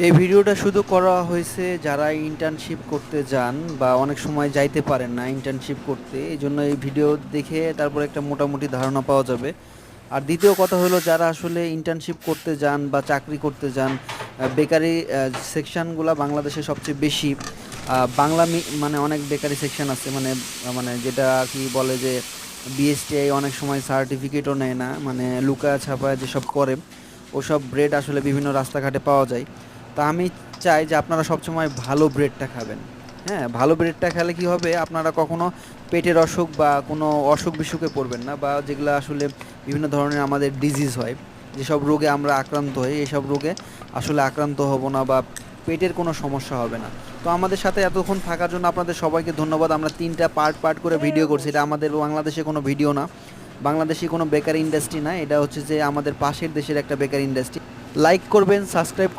এই ভিডিওটা শুধু করা হয়েছে যারা ইন্টার্নশিপ করতে যান বা অনেক সময় যাইতে পারেন না ইন্টার্নশিপ করতে, এই জন্য এই ভিডিও দেখে তারপর একটা মোটামুটি ধারণা পাওয়া যাবে। আর দ্বিতীয় কথা হলো, যারা আসলে ইন্টার্নশিপ করতে যান বা চাকরি করতে যান, বেকারি সেকশনগুলো বাংলাদেশে সবচেয়ে বেশি। মানে অনেক বেকারি সেকশন আছে, মানে মানে যেটা আর কি বলে যে বিএসটিআই অনেক সময় সার্টিফিকেটও নেয় না, মানে লুকা ছাপায় যেসব করে ওসব ব্রেড আসলে বিভিন্ন রাস্তাঘাটে পাওয়া যায়। তা আমি চাই যে আপনারা সবসময় ভালো ব্রেডটা খাবেন। হ্যাঁ, ভালো ব্রেডটা খেলে কি হবে, আপনারা কখনো পেটের অসুখ বা কোনো অসুখ বিসুখে পড়বেন না, বা যেগুলো আসলে বিভিন্ন ধরনের আমাদের ডিজিজ হয়, যেসব রোগে আমরা আক্রান্ত হই, এসব রোগে আসলে আক্রান্ত হব না, বা পেটের কোনো সমস্যা হবে না। তো আমাদের সাথে এতক্ষণ থাকার জন্য আপনাদের সবাইকে ধন্যবাদ। আমরা তিনটা পার্ট পার্ট করে ভিডিও করছি, এটা আমাদের বাংলাদেশে কোনো ভিডিও না, বাংলাদেশি কোনো বেকারি ইন্ডাস্ট্রি না, এটা হচ্ছে যে আমাদের পাশের দেশের একটা বেকারি ইন্ডাস্ট্রি। লাইক করবেন, সাবস্ক্রাইব